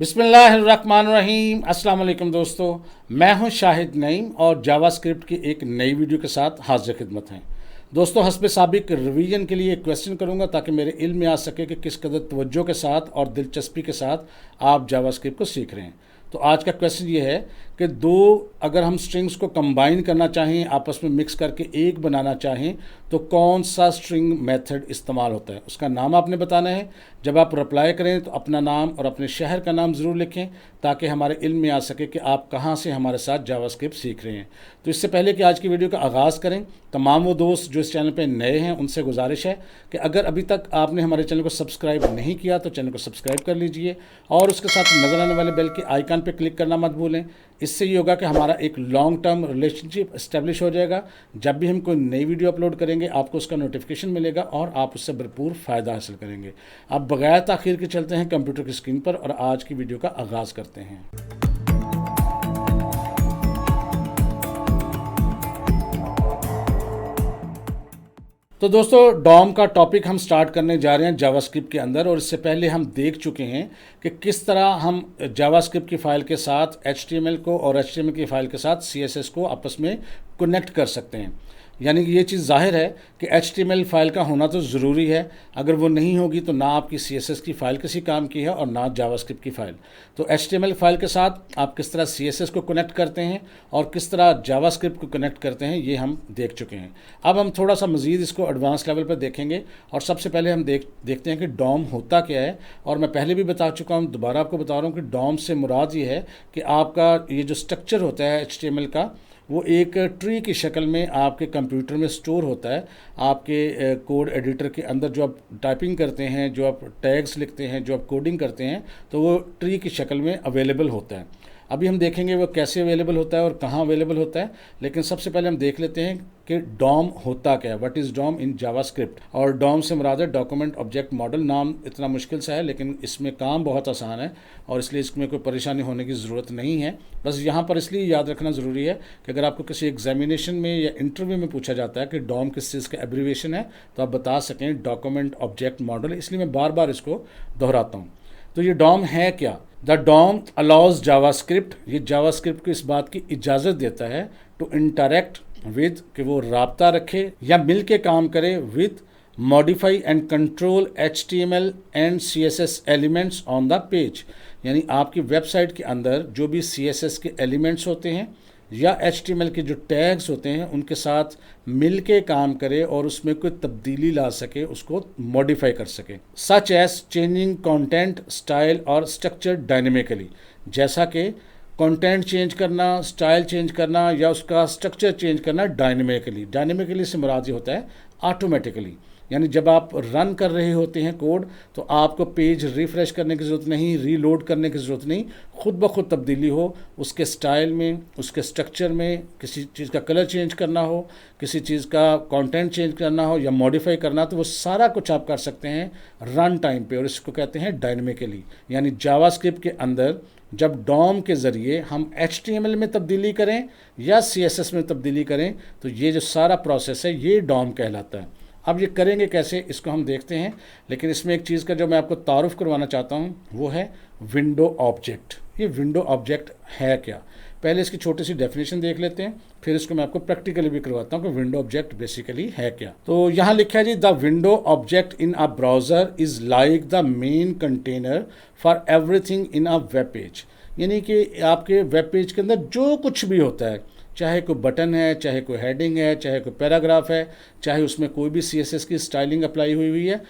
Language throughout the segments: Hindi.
बिस्मिल्लाहिर्रहमानिर्रहीम। अस्सलाम वालेकुम दोस्तों, मैं हूं शाहिद नईम और जावास्क्रिप्ट की एक नई वीडियो के साथ हाजिर खिदमत हैं। दोस्तों, हस्ब साबिक रिवीजन के लिए एक क्वेश्चन करूंगा ताकि मेरे इल्म में आ सके कि किस कदर तवज्जो के साथ और दिलचस्पी के साथ आप जावास्क्रिप्ट को सीख रहे हैं। तो आज का क्वेश्चन ये है कि अगर हम स्ट्रिंग्स को कंबाइन करना चाहें, आपस में मिक्स करके एक बनाना चाहें, तो कौन सा स्ट्रिंग मेथड इस्तेमाल होता है। उसका नाम आपने बताना है। जब आप रिप्लाई करें तो अपना नाम और अपने शहर का नाम ज़रूर लिखें ताकि हमारे इल्म में आ सके कि आप कहाँ से हमारे साथ जावास्क्रिप्ट सीख रहे हैं। तो इससे पहले कि आज की वीडियो का आगाज़ करें, तमाम वो दोस्त जो इस चैनल पर नए हैं उनसे गुजारिश है कि अगर अभी तक आपने हमारे चैनल को सब्सक्राइब नहीं किया तो चैनल को सब्सक्राइब कर लीजिए और उसके साथ नज़र आने वाले बेल के आइकन पर क्लिक करना मत भूलें। इससे ये होगा कि हमारा एक लॉन्ग टर्म रिलेशनशिप इस्टेब्लिश हो जाएगा। जब भी हम कोई नई वीडियो अपलोड करेंगे आपको उसका नोटिफिकेशन मिलेगा और आप उससे भरपूर फ़ायदा हासिल करेंगे। अब बगैर ताख़ीर के चलते हैं कंप्यूटर की स्क्रीन पर और आज की वीडियो का आगाज़ करते हैं। तो दोस्तों, डॉम का टॉपिक हम स्टार्ट करने जा रहे हैं जावास्क्रिप्ट के अंदर, और इससे पहले हम देख चुके हैं कि किस तरह हम जावास्क्रिप्ट की फ़ाइल के साथ HTML को और HTML की फ़ाइल के साथ CSS को आपस में कनेक्ट कर सकते हैं। यानी कि ये चीज़ जाहिर है कि HTML फ़ाइल का होना तो ज़रूरी है। अगर वो नहीं होगी तो ना आपकी CSS की फ़ाइल किसी काम की है और ना जावास्क्रिप्ट की फ़ाइल। तो HTML फ़ाइल के साथ आप किस तरह CSS को कनेक्ट करते हैं और किस तरह जावास्क्रिप्ट को कनेक्ट करते हैं, ये हम देख चुके हैं। अब हम थोड़ा सा मज़ीद इसको एडवांस लेवल पर देखेंगे और सबसे पहले हम देखते हैं कि डॉम होता क्या है। और मैं पहले भी बता चुका हूँ, दोबारा आपको बता रहा हूँ कि डॉम से मुराद ये है कि आपका ये जो स्ट्रक्चर होता है HTML का, वो एक ट्री की शक्ल में आपके कंप्यूटर में स्टोर होता है। आपके कोड एडिटर के अंदर जो आप टाइपिंग करते हैं, जो आप टैग्स लिखते हैं, जो आप कोडिंग करते हैं, तो वो ट्री की शक्ल में अवेलेबल होता है। अभी हम देखेंगे वो कैसे अवेलेबल होता है और कहाँ अवेलेबल होता है, लेकिन सबसे पहले हम देख लेते हैं कि डॉम होता क्या है। What is DOM in JavaScript. और डॉम से मुराद है डॉक्यूमेंट ऑब्जेक्ट मॉडल। नाम इतना मुश्किल सा है लेकिन इसमें काम बहुत आसान है और इसलिए इसमें कोई परेशानी होने की ज़रूरत नहीं है। बस यहाँ पर इसलिए याद रखना ज़रूरी है कि अगर आपको किसी एग्जामिनेशन में या इंटरव्यू में पूछा जाता है कि डॉम किस चीज़ का एब्रीविएशन है, तो आप बता सकें डॉक्यूमेंट ऑब्जेक्ट मॉडल। इसलिए मैं बार बार इसको दोहराता हूँ। तो ये डॉम है क्या? द डॉम अलाउज जावास्क्रिप्ट, ये जावास्क्रिप्ट को इस बात की इजाज़त देता है टू इंटरेक्ट विद, कि वो राब्ता रखे या मिल के काम करे with, modify and control HTML and CSS elements on the page. यानी आपकी वेबसाइट के अंदर जो भी CSS के एलिमेंट्स होते हैं या HTML के जो टैग्स होते हैं उनके साथ मिल के काम करे और उसमें कोई तब्दीली ला सके, उसको मॉडिफाई कर सके। Such as changing content, style और स्ट्रक्चर डायनेमिकली, जैसा कि कंटेंट चेंज करना, स्टाइल चेंज करना या उसका स्ट्रक्चर चेंज करना डायनेमिकली। डायनेमिकली से मुराद ये होता है ऑटोमेटिकली। यानी जब आप रन कर रहे होते हैं कोड तो आपको पेज रिफ़्रेश करने की ज़रूरत नहीं, रीलोड करने की ज़रूरत नहीं, खुद ब खुद तब्दीली हो उसके स्टाइल में, उसके स्ट्रक्चर में, किसी चीज़ का कलर चेंज करना हो, किसी चीज़ का कंटेंट चेंज करना हो या मॉडिफाई करना, तो वो सारा कुछ आप कर सकते हैं रन टाइम पे, और इसको कहते हैं डायनेमिकली। यानी जावास्क्रिप्ट के अंदर जब डॉम के ज़रिए हम HTML में तब्दीली करें या CSS में तब्दीली करें तो ये जो सारा प्रोसेस है ये डॉम कहलाता है। अब ये करेंगे कैसे, इसको हम देखते हैं। लेकिन इसमें एक चीज़ का जो मैं आपको तारुफ करवाना चाहता हूँ वो है विंडो ऑब्जेक्ट। ये विंडो ऑब्जेक्ट है क्या? पहले इसकी छोटी सी डेफिनेशन देख लेते हैं, फिर इसको मैं आपको प्रैक्टिकली भी करवाता हूँ कि विंडो ऑब्जेक्ट बेसिकली है क्या। तो यहाँ लिखा है जी, the window object in a browser is like the main container for everything in a web page. यानी कि आपके वेब पेज के अंदर जो कुछ भी होता है, चाहे कोई बटन है, चाहे कोई हेडिंग है, चाहे कोई पैराग्राफ है, चाहे उसमें कोई भी CSS की स्टाइलिंग अप्लाई हुई है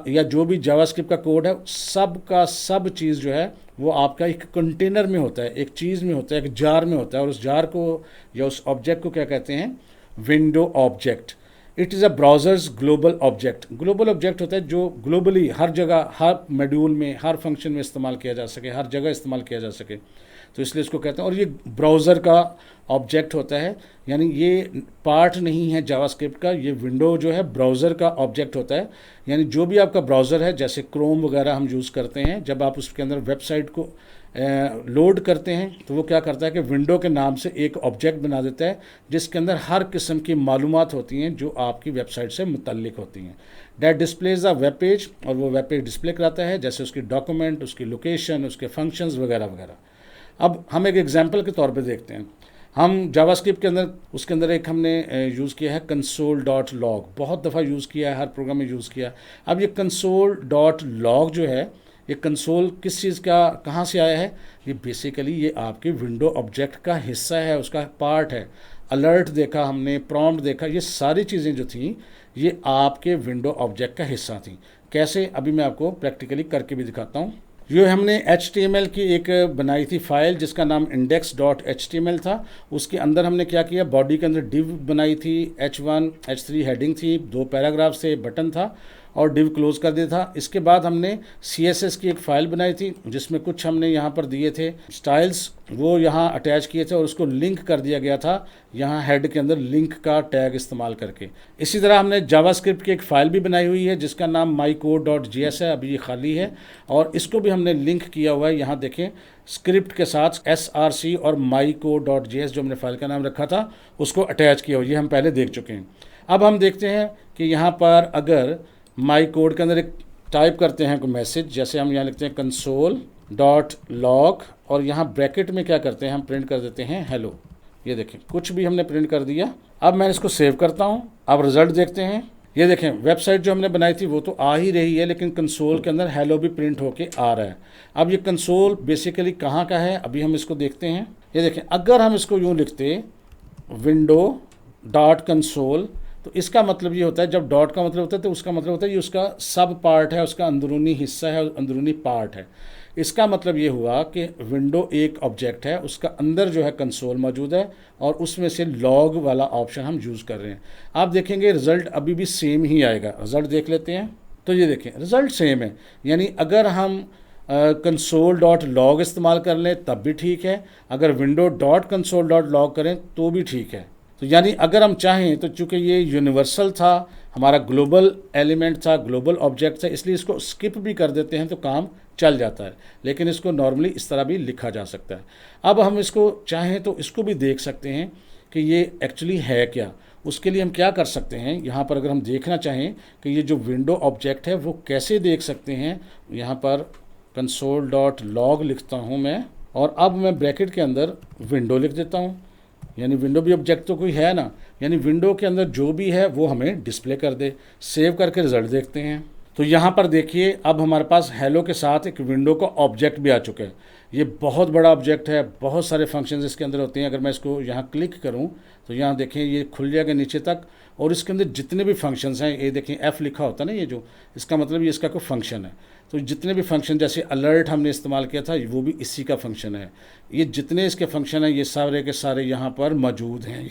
या जो भी जावास्क्रिप्ट का कोड है, सब का सब चीज़ जो है वो आपका एक कंटेनर में होता है, एक चीज़ में होता है, एक जार में होता है। और उस जार को या उस ऑब्जेक्ट को क्या कहते हैं? Window object. It is a browsers global object. Global object होता है जो ग्लोबली हर जगह, हर मॉड्यूल में, हर फंक्शन में इस्तेमाल किया जा सके, हर जगह इस्तेमाल किया जा सके, तो इसलिए इसको कहते हैं। और ये ब्राउज़र का ऑब्जेक्ट होता है, यानी ये पार्ट नहीं है जावास्क्रिप्ट का, ये विंडो जो है ब्राउज़र का ऑब्जेक्ट होता है। यानी जो भी आपका ब्राउज़र है, जैसे क्रोम वगैरह हम यूज़ करते हैं, जब आप उसके अंदर वेबसाइट को लोड करते हैं तो वो क्या करता है कि विंडो के नाम से एक ऑब्जेक्ट बना देता है जिसके अंदर हर किस्म की मालूमात होती हैं जो आपकी वेबसाइट से मुतल्लिक होती हैं। That displays the web page, और वो वेब पेज डिस्प्ले कराता है, जैसे उसकी डॉक्यूमेंट, उसकी लोकेशन, उसके फंक्शंस वगैरह वगैरह। अब हम एक एग्जांपल के तौर पे देखते हैं। हम जावास्क्रिप्ट के अंदर उसके अंदर एक हमने यूज़ किया है console.log, बहुत दफ़ा यूज़ किया है, हर प्रोग्राम में यूज़ किया। अब ये console.log जो है, ये कंसोल किस चीज़ का, कहाँ से आया है? ये बेसिकली ये आपके विंडो ऑब्जेक्ट का हिस्सा है, उसका पार्ट है। अलर्ट देखा हमने, प्रॉम्प्ट देखा, ये सारी चीज़ें जो थी ये आपके विंडो ऑब्जेक्ट का हिस्सा थी। कैसे? अभी मैं आपको प्रैक्टिकली करके भी दिखाता हूँ। ये हमने HTML की एक बनाई थी फाइल जिसका नाम index.html था। उसके अंदर हमने क्या किया, बॉडी के अंदर डिव बनाई थी, H1 H3 हेडिंग थी, 2 पैराग्राफ से बटन था और डिव क्लोज कर दिया था। इसके बाद हमने CSS की एक फ़ाइल बनाई थी जिसमें कुछ हमने यहाँ पर दिए थे स्टाइल्स, वो यहाँ अटैच किए थे और उसको लिंक कर दिया गया था यहाँ हेड के अंदर लिंक का टैग इस्तेमाल करके। इसी तरह हमने जावास्क्रिप्ट की एक फ़ाइल भी बनाई हुई है जिसका नाम mycode.js है, अभी ये खाली है, और इसको भी हमने लिंक किया हुआ है। यहाँ देखें स्क्रिप्ट के साथ src और mycode.js जो हमने फाइल का नाम रखा था उसको अटैच किया हुआ, ये हम पहले देख चुके हैं। अब हम देखते हैं कि यहाँ पर अगर माई कोड के अंदर एक टाइप करते हैं कोई मैसेज, जैसे हम यहाँ लिखते हैं console.log और यहाँ ब्रैकेट में क्या करते हैं, हम प्रिंट कर देते हैं हेलो। ये देखें कुछ भी हमने प्रिंट कर दिया। अब मैं इसको सेव करता हूँ। अब रिजल्ट देखते हैं। ये देखें वेबसाइट जो हमने बनाई थी वो तो आ ही रही है, लेकिन कंसोल के अंदर हेलो भी प्रिंट होके आ रहा है। अब ये कंसोल बेसिकली कहाँ का है, अभी हम इसको देखते हैं। ये देखें अगर हम इसको यूँ लिखते window.console तो इसका मतलब ये होता है, जब डॉट का मतलब होता है तो उसका मतलब होता है ये उसका सब पार्ट है, उसका अंदरूनी हिस्सा है, अंदरूनी पार्ट है। इसका मतलब ये हुआ कि विंडो एक ऑब्जेक्ट है, उसका अंदर जो है कंसोल मौजूद है और उसमें से लॉग वाला ऑप्शन हम यूज़ कर रहे हैं। आप देखेंगे रिज़ल्ट अभी भी सेम ही आएगा। रिज़ल्ट देख लेते हैं तो ये देखें रिज़ल्ट सेम है, यानी अगर हम console.log इस्तेमाल कर लें तब भी ठीक है, अगर window.console.log करें तो भी ठीक है। तो यानी अगर हम चाहें तो चूँकि ये यूनिवर्सल था, हमारा ग्लोबल एलिमेंट था, ग्लोबल ऑब्जेक्ट था, इसलिए इसको स्किप भी कर देते हैं तो काम चल जाता है, लेकिन इसको नॉर्मली इस तरह भी लिखा जा सकता है। अब हम इसको चाहें तो इसको भी देख सकते हैं कि ये एक्चुअली है क्या। उसके लिए हम क्या कर सकते हैं, यहाँ पर अगर हम देखना चाहें कि ये जो विंडो ऑब्जेक्ट है वो कैसे देख सकते हैं, यहाँ पर console.log लिखता हूँ मैं और अब मैं ब्रैकेट के अंदर विंडो लिख देता हूँ, यानी विंडो भी ऑब्जेक्ट तो कोई है ना, यानी विंडो के अंदर जो भी है वो हमें डिस्प्ले कर दे। सेव करके रिजल्ट देखते हैं तो यहाँ पर देखिए अब हमारे पास हेलो के साथ एक विंडो का ऑब्जेक्ट भी आ चुका है। ये बहुत बड़ा ऑब्जेक्ट है, बहुत सारे फंक्शंस इसके अंदर होते हैं। अगर मैं इसको यहाँ क्लिक करूँ तो यहाँ देखें ये खुल जाएगा नीचे तक और इसके अंदर जितने भी फंक्शंस हैं, ये देखें F लिखा होता है ना, ये जो इसका मतलब ये इसका कोई फंक्शन है। तो जितने भी फंक्शन जैसे अलर्ट हमने इस्तेमाल किया था वो भी इसी का फंक्शन है। ये जितने इसके फंक्शन हैं ये सारे के सारे यहाँ पर मौजूद हैं।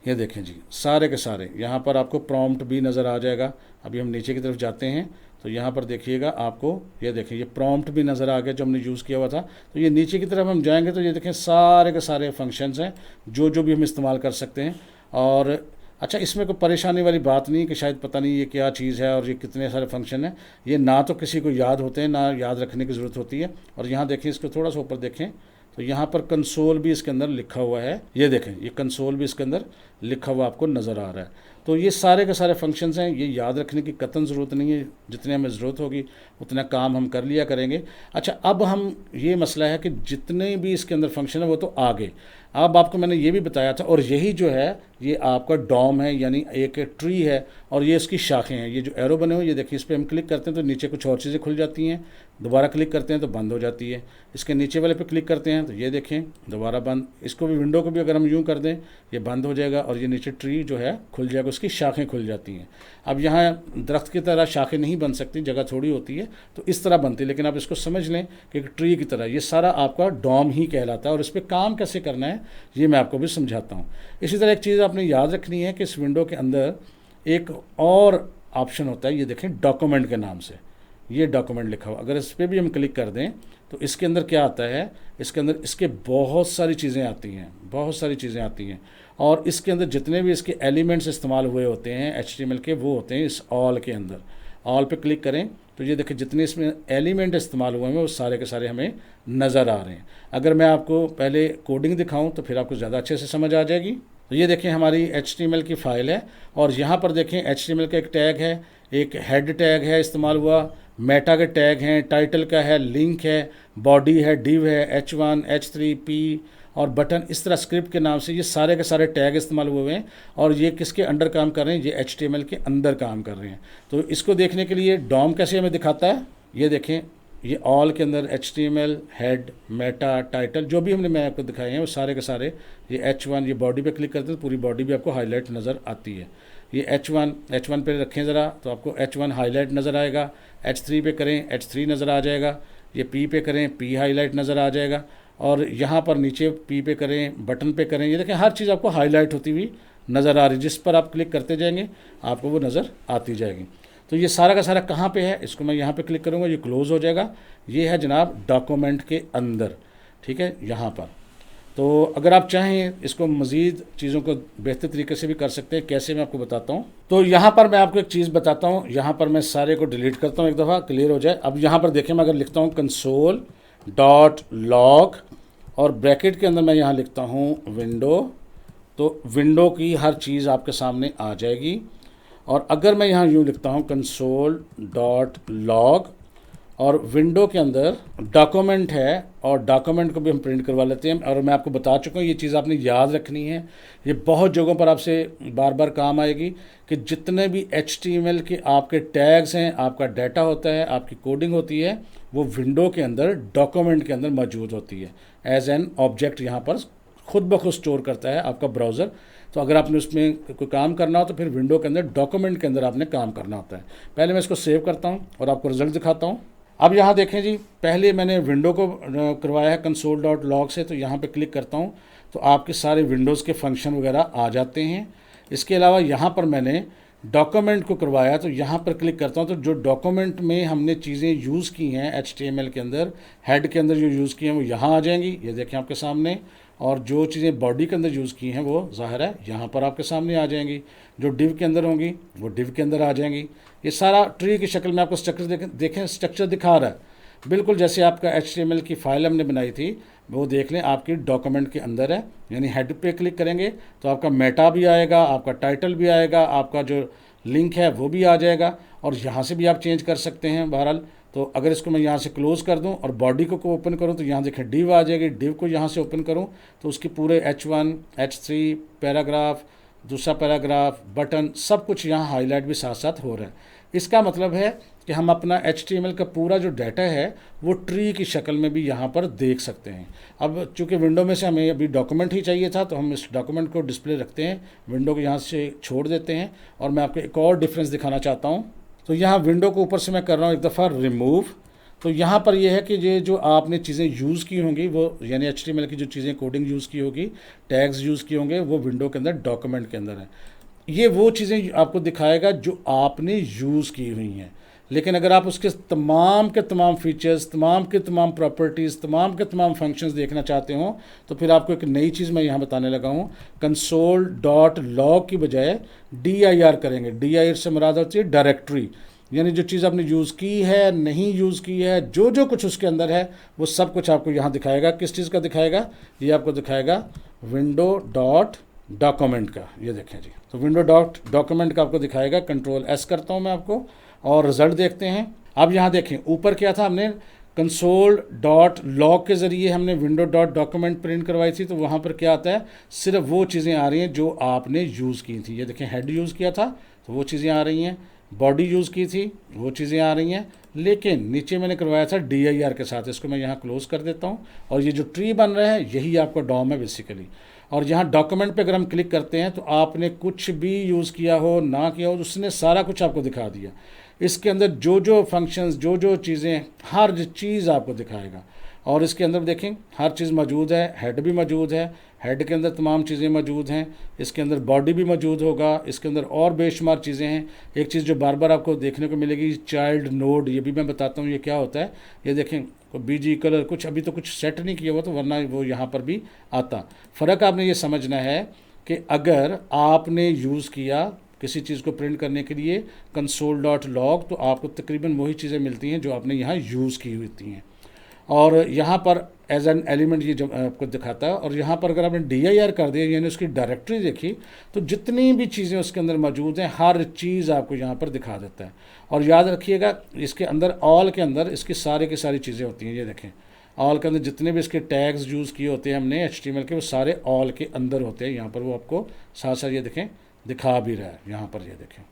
ये देखें जी सारे के सारे। यहाँ पर आपको प्रॉम्प्ट भी नज़र आ जाएगा। अभी हम नीचे की तरफ जाते हैं तो यहाँ पर देखिएगा आपको, ये देखें ये प्रॉम्प्ट भी नज़र आ गया जो हमने यूज़ किया हुआ था। तो ये नीचे की तरफ हम जाएंगे तो ये देखें सारे के सारे फंक्शंस हैं जो भी हम इस्तेमाल कर सकते हैं। और अच्छा इसमें कोई परेशानी वाली बात नहीं कि शायद पता नहीं ये क्या चीज़ है और ये कितने सारे फंक्शन हैं, ये ना तो किसी को याद होते हैं ना याद रखने की ज़रूरत होती है। और यहाँ देखें इसको थोड़ा सा ऊपर देखें तो यहाँ पर कंसोल भी इसके अंदर लिखा हुआ है। ये देखें ये कंसोल भी इसके अंदर लिखा हुआ आपको नज़र आ रहा है। तो ये सारे के सारे फंक्शंस हैं, ये याद रखने की कतई ज़रूरत नहीं है, जितने हमें ज़रूरत होगी उतना काम हम कर लिया करेंगे। अच्छा अब हम ये मसला है कि जितने भी इसके अंदर फंक्शन है वो तो आ गए। अब आपको मैंने ये भी बताया था, और यही जो है ये आपका डॉम है, यानी एक ट्री है और ये इसकी शाखें हैं। ये जो एरो बने हुए ये देखिए, इस पर हम क्लिक करते हैं तो नीचे कुछ और चीज़ें खुल जाती हैं, दोबारा क्लिक करते हैं तो बंद हो जाती है। इसके नीचे वाले पे क्लिक करते हैं तो ये देखें दोबारा बंद। इसको भी विंडो को भी अगर हम यूँ कर दें ये बंद हो जाएगा और ये नीचे ट्री जो है खुल जाएगा, उसकी शाखें खुल जाती हैं। अब यहाँ दरख्त की तरह शाखें नहीं बन सकती, जगह थोड़ी होती है तो इस तरह बनती है, लेकिन आप इसको समझ लें कि एक ट्री की तरह ये सारा आपका डॉम ही कहलाता है। और इस पर काम कैसे करना है ये मैं आपको भी समझाता हूँ। इसी तरह एक चीज़ आपने याद रखनी है कि इस विंडो के अंदर एक और ऑप्शन होता है, ये देखें डॉक्यूमेंट के नाम से, ये डॉक्यूमेंट लिखा हुआ। अगर इस पर भी हम क्लिक कर दें तो इसके अंदर क्या आता है, इसके अंदर इसके बहुत सारी चीज़ें आती हैं, बहुत सारी चीज़ें आती हैं। और इसके अंदर जितने भी इसके एलिमेंट्स इस्तेमाल हुए होते हैं HTML के वो होते हैं इस ऑल के अंदर। ऑल पे क्लिक करें तो ये देखिए जितने इसमें एलिमेंट इस्तेमाल हुए हैं वो सारे के सारे हमें नज़र आ रहे हैं। अगर मैं आपको पहले कोडिंग दिखाऊं तो फिर आपको ज़्यादा अच्छे से समझ आ जाएगी। तो ये देखें हमारी HTML की फ़ाइल है और यहाँ पर देखें HTML का एक टैग है, एक हेड टैग है इस्तेमाल हुआ, मेटा के टैग हैं, टाइटल का है, लिंक है, बॉडी है, डिव है, H1, H3, P और बटन, इस तरह स्क्रिप्ट के नाम से ये सारे के सारे टैग इस्तेमाल हुए हैं। और ये किसके अंडर काम कर रहे हैं? ये HTML के अंदर काम कर रहे हैं। तो इसको देखने के लिए डॉम कैसे हमें दिखाता है, ये देखें, ये ऑल के अंदर HTML, हेड, मेटा, टाइटल, जो भी हमने मैं आपको दिखाए हैं वो सारे के सारे, ये H1, ये बॉडी पे क्लिक करते हैं तो पूरी बॉडी भी आपको हाईलाइट नज़र आती है। ये H1 पे रखें ज़रा तो आपको H1 हाईलाइट नज़र आएगा, H3 पे करें H3 नज़र आ जाएगा, ये P पे करें P हाईलाइट नज़र आ जाएगा, और यहाँ पर नीचे P पे करें, बटन पे करें, ये देखें हर चीज़ आपको हाईलाइट होती हुई नज़र आ रही है। जिस पर आप क्लिक करते जाएंगे आपको वो नज़र आती जाएगी। तो ये सारा का सारा कहाँ पे है? इसको मैं यहाँ पे क्लिक करूँगा, ये क्लोज़ हो जाएगा। ये है जनाब डॉक्यूमेंट के अंदर, ठीक है, यहाँ पर। तो अगर आप चाहें इसको मज़ीद चीज़ों को बेहतर तरीके से भी कर सकते हैं। कैसे, मैं आपको बताता हूँ। तो यहाँ पर मैं आपको एक चीज़ बताता हूँ, यहाँ पर मैं सारे को डिलीट करता हूँ एक दफ़ा, क्लियर हो जाए। अब यहाँ पर देखें, मैं अगर लिखता हूँ console.log और ब्रैकेट के अंदर मैं यहाँ लिखता हूँ विंडो, तो विंडो की हर चीज़ आपके सामने आ जाएगी। और अगर मैं यहाँ यूँ लिखता हूँ console.log और विंडो के अंदर डॉक्यूमेंट है, और डॉक्यूमेंट को भी हम प्रिंट करवा लेते हैं। और मैं आपको बता चुका हूँ, ये चीज़ आपने याद रखनी है, ये बहुत जगहों पर आपसे बार बार काम आएगी कि जितने भी HTML के आपके टैग्स हैं, आपका डाटा होता है, आपकी कोडिंग होती है, वो विंडो के अंदर डॉक्यूमेंट के अंदर मौजूद होती है। एज एन ऑब्जेक्ट यहाँ पर खुद ब खुद स्टोर करता है आपका ब्राउज़र। तो अगर आपने उसमें कोई काम करना हो तो फिर विंडो के अंदर डॉक्यूमेंट के अंदर आपने काम करना होता है। पहले मैं इसको सेव करता हूँ और आपको रिजल्ट दिखाता हूँ। अब यहाँ देखें जी, पहले मैंने विंडो को करवाया है console.log से, तो यहाँ पे क्लिक करता हूँ तो आपके सारे विंडोज़ के फंक्शन वगैरह आ जाते हैं। इसके अलावा यहाँ पर मैंने डॉक्यूमेंट को करवाया, तो यहाँ पर क्लिक करता हूँ तो जो डॉक्यूमेंट में हमने चीज़ें यूज़ की हैं HTML के अंदर, हेड के अंदर जो यूज़ की हैं वो यहाँ आ जाएंगी, ये देखें आपके सामने। और जो चीज़ें बॉडी के अंदर यूज़ की हैं वो ज़ाहिर है यहाँ पर आपके सामने आ जाएंगी। जो डिव के अंदर होंगी वो डिव के अंदर आ जाएंगी। ये सारा ट्री की शक्ल में आपको स्ट्रक्चर देखें स्ट्रक्चर दिखा रहा है, बिल्कुल जैसे आपका HTML की फ़ाइल हमने बनाई थी वो देख लें आपकी डॉक्यूमेंट के अंदर है। यानी हेड पे क्लिक करेंगे तो आपका मेटा भी आएगा, आपका टाइटल भी आएगा, आपका जो लिंक है वो भी आ जाएगा, और यहाँ से भी आप चेंज कर सकते हैं बहरहाल। तो अगर इसको मैं यहाँ से क्लोज़ कर दूँ और बॉडी को ओपन करूँ तो यहाँ देखें डिव आ जाएगी। डिव को यहाँ से ओपन करूँ तो उसके पूरे H1, H3, पैराग्राफ, दूसरा पैराग्राफ, बटन, सब कुछ यहाँ हाईलाइट भी साथ साथ हो रहा है। इसका मतलब है कि हम अपना HTML का पूरा जो डाटा है वो ट्री की शक्ल में भी यहाँ पर देख सकते हैं। अब चूँकि विंडो में से हमें अभी डॉक्यूमेंट ही चाहिए था तो हम इस डॉक्यूमेंट को डिस्प्ले रखते हैं, विंडो को यहाँ से छोड़ देते हैं। और मैं आपको एक और डिफरेंस दिखाना चाहता हूँ। तो यहाँ विंडो को ऊपर से मैं कर रहा हूँ एक दफ़ा रिमूव। तो यहाँ पर यह है कि ये जो आपने चीज़ें यूज़ की होंगी वो, यानी HTML की जो चीज़ें कोडिंग यूज़ की होगी, टैग्स यूज़ किए होंगे, वो विंडो के अंदर डॉक्यूमेंट के अंदर है। ये वो चीज़ें आपको दिखाएगा जो आपने यूज़ की हुई हैं। लेकिन अगर आप उसके तमाम के तमाम फीचर्स, तमाम के तमाम प्रॉपर्टीज़, तमाम के तमाम फंक्शंस देखना चाहते हो तो फिर आपको एक नई चीज़ मैं यहाँ बताने लगा हूँ। console.log की बजाय dir करेंगे। dir से मुराद होती है डायरेक्टरी, यानी जो चीज़ आपने यूज़ की है, नहीं यूज़ की है, जो जो कुछ उसके अंदर है वो सब कुछ आपको यहाँ दिखाएगा। किस चीज़ का दिखाएगा? ये आपको दिखाएगा विंडो डॉट डॉक्यूमेंट का। ये देखें जी, तो विंडो डॉट डॉक्यूमेंट का आपको दिखाएगा। Ctrl+S करता हूँ मैं आपको और रिज़ल्ट देखते हैं। अब यहाँ देखें ऊपर क्या था, हमने console.log के ज़रिए हमने विंडो डॉट डॉक्यूमेंट प्रिंट करवाई थी। तो वहाँ पर क्या आता है, सिर्फ वो चीज़ें आ रही हैं जो आपने यूज़ की थी। ये देखें हेड यूज़ किया था तो वो चीज़ें आ रही हैं, बॉडी यूज़ की थी वो चीज़ें आ रही हैं। लेकिन नीचे मैंने करवाया था dir के साथ। इसको मैं यहाँ क्लोज़ कर देता हूँ और ये जो ट्री बन रहा है यही आपका डॉम है बेसिकली। और यहाँ डॉक्यूमेंट पे अगर हम क्लिक करते हैं तो आपने कुछ भी यूज़ किया हो ना किया हो, उसने सारा कुछ आपको दिखा दिया। इसके अंदर जो जो फंक्शंस, जो जो चीज़ें, हर चीज़ आपको दिखाएगा। और इसके अंदर देखें हर चीज़ मौजूद है, हेड भी मौजूद है, हेड के अंदर तमाम चीज़ें मौजूद हैं, इसके अंदर बॉडी भी मौजूद होगा, इसके अंदर और बेशुमार चीज़ें हैं। एक चीज़ जो बार बार आपको देखने को मिलेगी, चाइल्ड नोड, ये भी मैं बताता हूँ ये क्या होता है। ये देखें BG कलर, कुछ अभी तो कुछ सेट नहीं किया हुआ तो वरना वो यहाँ पर भी आता। फ़र्क आपने ये समझना है कि अगर आपने यूज़ किया किसी चीज़ को प्रिंट करने के लिए console.log, तो आपको तकरीबन वही चीज़ें मिलती हैं जो आपने यहाँ यूज़ की हुई हैं। और यहाँ पर एज एन एलिमेंट ये जो आपको दिखाता है, और यहाँ पर अगर आपने dir कर दिया यानी उसकी डायरेक्टरी देखी तो जितनी भी चीज़ें उसके अंदर मौजूद हैं हर चीज़ आपको यहाँ पर दिखा देता है। और याद रखिएगा इसके अंदर ऑल के अंदर इसकी सारी की सारी चीज़ें होती हैं। ये देखें ऑल के अंदर जितने भी इसके टैग्स यूज़ किए होते हैं हमने HTML के, वो सारे ऑल के अंदर होते हैं। यहाँ पर वो आपको साथ साथ ये देखें दिखा भी रहा है, यहाँ पर ये देखें।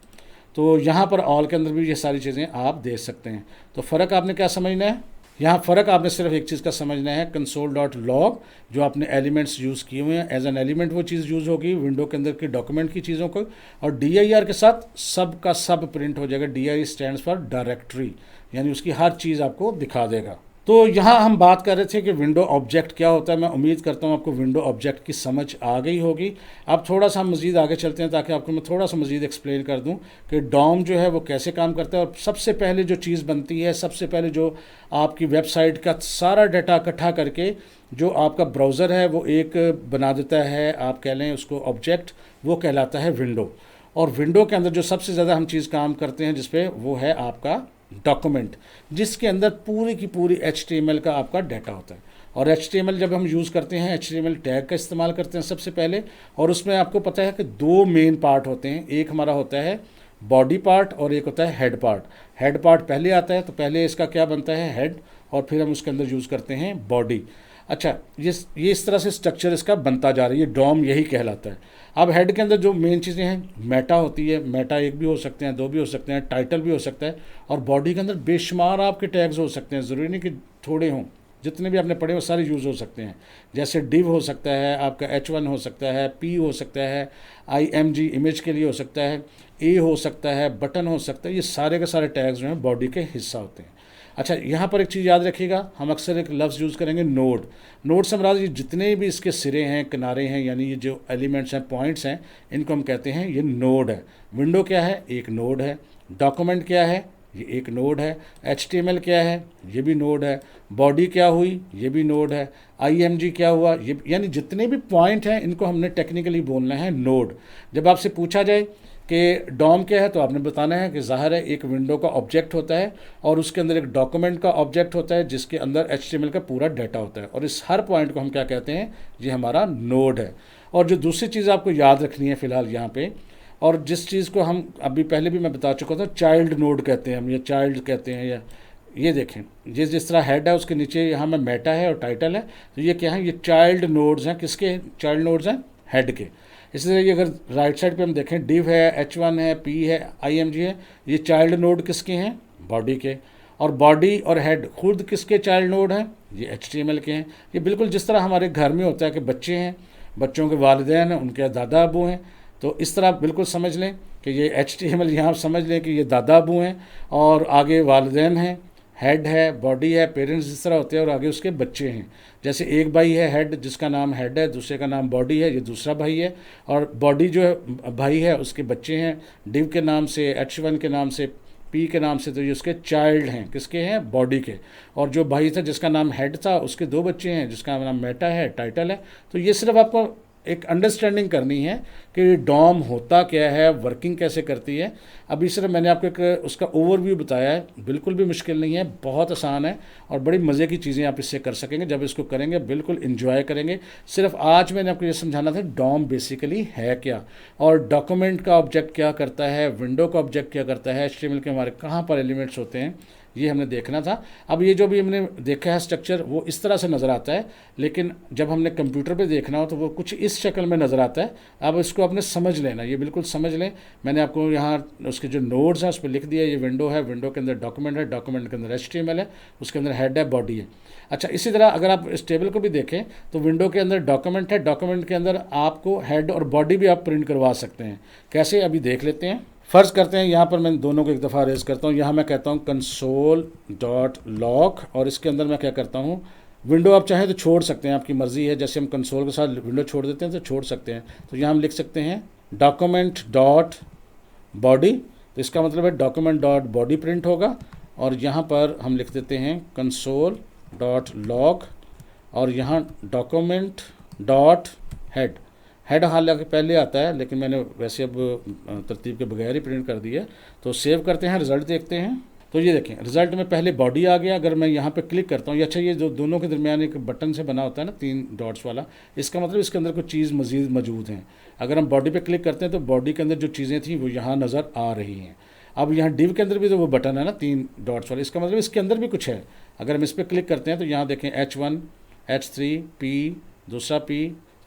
तो यहाँ पर ऑल के अंदर भी ये सारी चीज़ें आप देख सकते हैं। तो फ़र्क आपने क्या समझना है, यहाँ फ़र्क आपने सिर्फ एक चीज़ का समझना है, console.log जो आपने एलिमेंट्स यूज़ किए हुए हैं एज एन एलिमेंट वो चीज़ यूज़ होगी विंडो के अंदर की डॉक्यूमेंट की चीज़ों को, और dir के साथ सब का सब प्रिंट हो जाएगा। dir स्टैंड्स फॉर डायरेक्टरी, यानी उसकी हर चीज़ आपको दिखा देगा। तो यहाँ हम बात कर रहे थे कि विंडो ऑब्जेक्ट क्या होता है। मैं उम्मीद करता हूँ आपको विंडो ऑब्जेक्ट की समझ आ गई होगी। अब थोड़ा सा हम मज़ीद आगे चलते हैं ताकि आपको मैं थोड़ा सा मज़ीद एक्सप्लेन कर दूँ कि डॉम जो है वो कैसे काम करता है। और सबसे पहले जो चीज़ बनती है, सबसे पहले जो आपकी वेबसाइट का सारा डाटा इकट्ठा करके जो आपका ब्राउज़र है वो एक बना देता है, आप कह लें उसको ऑब्जेक्ट, वो कहलाता है विंडो। और विंडो के अंदर जो सबसे ज़्यादा हम चीज़ काम करते हैं जिस पे, वो है आपका डॉक्यूमेंट, जिसके अंदर पूरी की पूरी HTML का आपका डाटा होता है। और HTML जब हम यूज़ करते हैं HTML टैग का इस्तेमाल करते हैं सबसे पहले, और उसमें आपको पता है कि दो मेन पार्ट होते हैं। एक हमारा होता है बॉडी पार्ट और एक होता है हेड पार्ट। हेड पार्ट पहले आता है, तो पहले इसका क्या बनता है हेड, और फिर हम उसके अंदर यूज़ करते हैं बॉडी। अच्छा, ये इस तरह से स्ट्रक्चर इसका बनता जा रहा है, ये डॉम यही कहलाता है। अब हेड के अंदर जो मेन चीज़ें हैं, मेटा होती है, मेटा एक भी हो सकते हैं, दो भी हो सकते हैं, टाइटल भी हो सकता है, और बॉडी के अंदर बेशुमार आपके टैग्स हो सकते हैं, ज़रूरी नहीं कि थोड़े हों, जितने भी आपने पढ़े वो सारे यूज़ हो सकते हैं। जैसे div हो सकता है, आपका H1 हो सकता है, P हो सकता है, IMG इमेज के लिए हो सकता है, A हो सकता है, बटन हो सकता है, ये सारे के सारे टैग्स जो हैं बॉडी के हिस्सा होते हैं। अच्छा, यहाँ पर एक चीज़ याद रखिएगा, हम अक्सर एक लफ्ज़ यूज़ करेंगे नोड। नोड से मुराद ये जितने भी इसके सिरे हैं, किनारे हैं, यानी ये जो एलिमेंट्स हैं, पॉइंट्स हैं, इनको हम कहते हैं ये नोड है। विंडो क्या है, एक नोड है। डॉक्यूमेंट क्या है, ये एक नोड है। HTML क्या है, ये भी नोड है। बॉडी क्या हुई, ये भी नोड है। IMG क्या हुआ, ये, यानी जितने भी पॉइंट हैं इनको हमने टेक्निकली बोलना है नोड। जब आपसे पूछा जाए कि डॉम क्या है, तो आपने बताना है कि ज़ाहिर है एक विंडो का ऑब्जेक्ट होता है और उसके अंदर एक डॉक्यूमेंट का ऑब्जेक्ट होता है जिसके अंदर HTML का पूरा डाटा होता है, और इस हर पॉइंट को हम क्या कहते हैं, ये हमारा नोड है। और जो दूसरी चीज़ आपको याद रखनी है फ़िलहाल यहाँ पे, और जिस चीज़ को हम अभी पहले भी मैं बता चुका था, चाइल्ड नोड कहते हैं हम, या चाइल्ड कहते हैं, या ये देखें जिस तरह हेड है उसके नीचे यहाँ में मेटा है और टाइटल है, तो ये क्या है, ये चाइल्ड नोड्स हैं। किसके चाइल्ड नोड्स हैं, हेड के। इसी तरह ये अगर राइट साइड पे हम देखें, div है, H1 है, P है, IMG है, ये चाइल्ड नोड किसके हैं, बॉडी के। और बॉडी और हेड खुद किसके चाइल्ड नोड हैं, ये HTML के हैं। ये बिल्कुल जिस तरह हमारे घर में होता है कि बच्चे हैं, बच्चों के वालिदैन हैं, उनके दादा अबू हैं, तो इस तरह बिल्कुल समझ लें कि ये HTML यहाँ समझ लें कि ये दादा अबू हैं, और आगे वालिदैन हैं, हेड है, बॉडी है, पेरेंट्स जिस तरह होते हैं, और आगे उसके बच्चे हैं। जैसे एक भाई है हेड, जिसका नाम हेड है, दूसरे का नाम बॉडी है, ये दूसरा भाई है, और बॉडी जो है भाई है, उसके बच्चे हैं, div के नाम से, H1 के नाम से, P के नाम से, तो ये उसके चाइल्ड हैं, किसके हैं, बॉडी के। और जो भाई था जिसका नाम हेड था, उसके दो बच्चे हैं जिसका नाम मेटा है, टाइटल है। तो ये सिर्फ आपको एक अंडरस्टैंडिंग करनी है कि डॉम होता क्या है, वर्किंग कैसे करती है। अभी सिर्फ मैंने आपको एक उसका ओवरव्यू बताया है, बिल्कुल भी मुश्किल नहीं है, बहुत आसान है, और बड़ी मज़े की चीज़ें आप इससे कर सकेंगे। जब इसको करेंगे बिल्कुल इन्जॉय करेंगे। सिर्फ आज मैंने आपको ये समझाना था डॉम बेसिकली है क्या, और डॉक्यूमेंट का ऑब्जेक्ट क्या करता है, विंडो का ऑब्जेक्ट क्या करता है, HTML के हमारे कहाँ पर एलिमेंट्स होते हैं, ये हमने देखना था। अब ये जो भी हमने देखा है स्ट्रक्चर, वो इस तरह से नज़र आता है, लेकिन जब हमने कंप्यूटर पे देखना हो तो वो कुछ इस शक्ल में नज़र आता है। अब इसको आपने समझ लेना, ये बिल्कुल समझ लें। मैंने आपको यहाँ उसके जो नोड्स हैं उस पर लिख दिया, ये विंडो है, विंडो के अंदर डॉक्यूमेंट है, डॉक्यूमेंट के अंदर HTML है, उसके अंदर हेड है, बॉडी है। अच्छा, इसी तरह अगर आप इस टेबल को भी देखें तो विंडो के अंदर डॉक्यूमेंट है, डॉक्यूमेंट के अंदर आपको हेड और बॉडी भी आप प्रिंट करवा सकते हैं। कैसे, अभी देख लेते हैं। फ़र्ज़ करते हैं यहाँ पर मैं दोनों को एक दफ़ा रेज़ करता हूँ। यहाँ मैं कहता हूँ console.log, और इसके अंदर मैं क्या करता हूँ, विंडो आप चाहें तो छोड़ सकते हैं, आपकी मर्ज़ी है। जैसे हम कंसोल के साथ विंडो छोड़ देते हैं तो छोड़ सकते हैं। तो यहाँ हम लिख सकते हैं document.body, तो इसका मतलब है document.body प्रिंट होगा। और यहाँ पर हम लिख देते हैं console.log, और यहाँ document.head, हेड हालांकि पहले आता है, लेकिन मैंने वैसे अब तरतीब के बगैर ही प्रिंट कर दिया। तो सेव करते हैं, रिज़ल्ट देखते हैं। तो ये देखें रिज़ल्ट में पहले बॉडी आ गया। अगर मैं यहाँ पे क्लिक करता हूँ, अच्छा ये जो दोनों के दरमियान एक बटन से बना होता है ना 3 डॉट्स वाला, इसका मतलब इसके अंदर कुछ चीज़ मज़ीद मौजूद हैं। अगर हम बॉडी पे क्लिक करते हैं तो बॉडी के अंदर जो चीज़ें थी वो यहाँ नज़र आ रही हैं। अब यहाँ डिव के अंदर भी तो वो बटन है ना 3 डॉट्स वाला, इसका मतलब इसके अंदर भी कुछ है। अगर हम इस पर क्लिक करते हैं तो यहाँ देखें H1, H3, P, दूसरा P।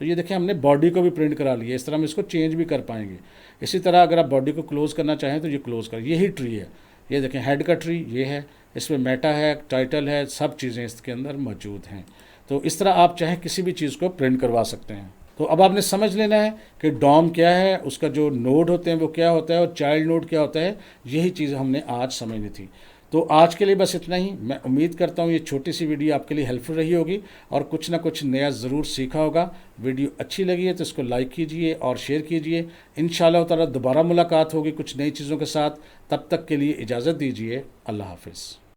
तो ये देखें हमने बॉडी को भी प्रिंट करा लिया। इस तरह हम इसको चेंज भी कर पाएंगे। इसी तरह अगर आप बॉडी को क्लोज़ करना चाहें तो ये क्लोज़ कर, यही ट्री है। ये देखें हेड का ट्री ये है, इसमें मेटा है, टाइटल है, सब चीज़ें इसके अंदर मौजूद हैं। तो इस तरह आप चाहे किसी भी चीज़ को प्रिंट करवा सकते हैं। तो अब आपने समझ लेना है कि डॉम क्या है, उसका जो नोड होते हैं वो क्या होता है और चाइल्ड नोड क्या होता है। यही चीज़ हमने आज समझनी थी। तो आज के लिए बस इतना ही। मैं उम्मीद करता हूँ ये छोटी सी वीडियो आपके लिए हेल्पफुल रही होगी और कुछ ना कुछ नया ज़रूर सीखा होगा। वीडियो अच्छी लगी है तो इसको लाइक कीजिए और शेयर कीजिए। इंशाअल्लाह ताला दोबारा मुलाकात होगी कुछ नई चीज़ों के साथ। तब तक के लिए इजाज़त दीजिए। अल्लाह हाफिज़।